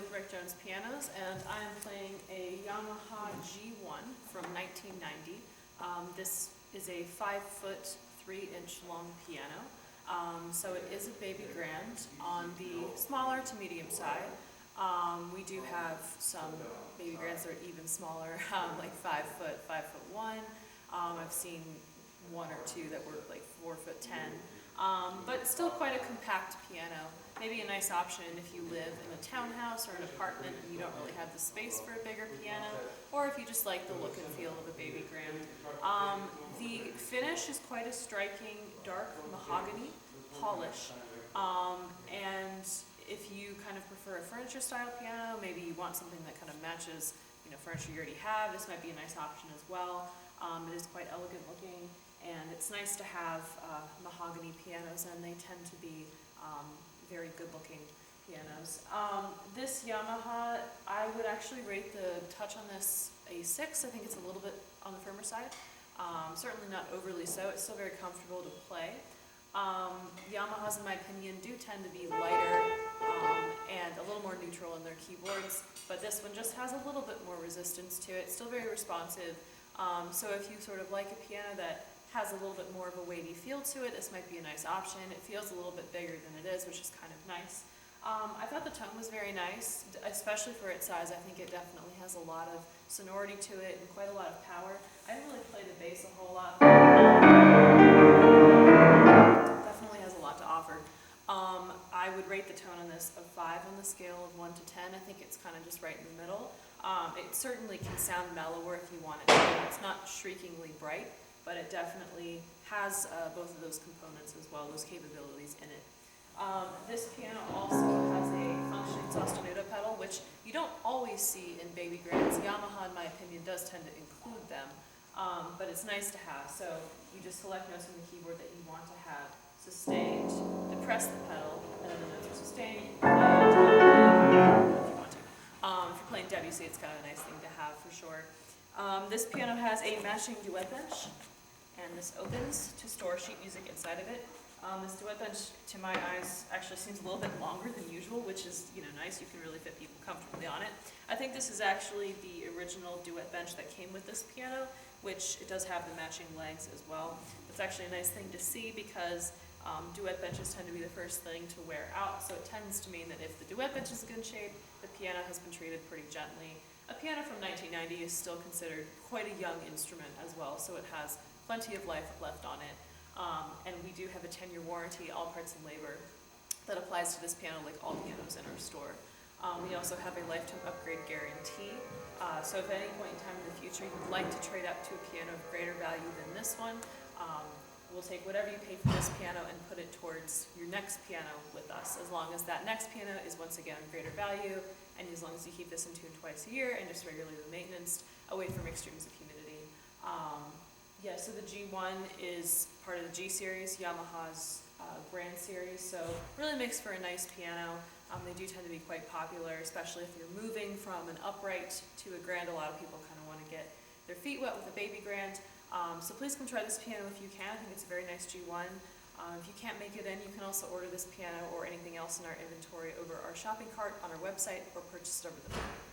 with Rick Jones Pianos, and I am playing a Yamaha G1 from 1990. This is a 5-foot, 3-inch long piano. So it is a baby grand on the smaller to medium side. We do have some baby grands that are even smaller, like 5 foot, 5'1". I've seen 1 or 2 that were like 4'10". But still quite a compact piano. Maybe a nice option if you live in a townhouse or an apartment and you don't really have the space for a bigger piano, or if you just like the look and feel of a baby grand. The finish is quite a striking dark mahogany polish, and if you kind of prefer a furniture style piano, maybe you want something that kind of matches furniture you already have, this might be a nice option as well. It is quite elegant looking, and it's nice to have mahogany pianos, and they tend to be very good looking pianos. This Yamaha, I would actually rate the touch on this a 6. I think it's a little bit on the firmer side. Certainly not overly so. It's still very comfortable to play. Yamahas, in my opinion, do tend to be lighter and a little more neutral in their keyboards, but this one just has a little bit more resistance to it. Still very responsive. So if you sort of like a piano that has a little bit more of a weighty feel to it, this might be a nice option. It feels a little bit bigger than it is, which is kind of nice. I thought the tone was very nice, especially for its size. I think it definitely has a lot of sonority to it and quite a lot of power. I didn't really play the bass a whole lot. Definitely has a lot to offer. I would rate the tone on this a 5 on the scale of 1 to 10. I think it's kind of just right in the middle. It certainly can sound mellower if you want it to. It's not shriekingly bright, but it definitely has both of those components as well, those capabilities in it. This piano also has a functioning sostenuto pedal, which you don't always see in baby grands. Yamaha, in my opinion, does tend to include them, but it's nice to have. So you just select notes on the keyboard that you want to have sustained, depress the pedal, and then the notes are sustained. You can play it if you want to. If you're playing Debussy, it's kind of a nice thing to have for sure. This piano has a matching duet bench, and this opens to store sheet music inside of it. This duet bench, to my eyes, actually seems a little bit longer than usual, which is nice. You can really fit people comfortably on it. I think this is actually the original duet bench that came with this piano, which it does have the matching legs as well. It's actually a nice thing to see because duet benches tend to be the first thing to wear out, so it tends to mean that if the duet bench is in good shape, the piano has been treated pretty gently. A piano from 1990 is still considered quite a young instrument as well, so it has plenty of life left on it. And we do have a 10-year warranty, all parts and labor, that applies to this piano like all pianos in our store. We also have a lifetime upgrade guarantee, so if at any point in time in the future you'd like to trade up to a piano of greater value than this one, we'll take whatever you pay for this piano and put it towards your next piano with us, as long as that next piano is once again of greater value, and as long as you keep this in tune twice a year and just regularly maintenance, away from extremes of humidity. Yeah, so the G1 is part of the G series, Yamaha's Grand series, so really makes for a nice piano. They do tend to be quite popular, especially if you're moving from an upright to a grand. A lot of people kind of want to get their feet wet with a baby grand. So please come try this piano if you can. I think it's a very nice G1. If you can't make it in, you can also order this piano or anything else in our inventory over our shopping cart on our website or purchase it over the phone.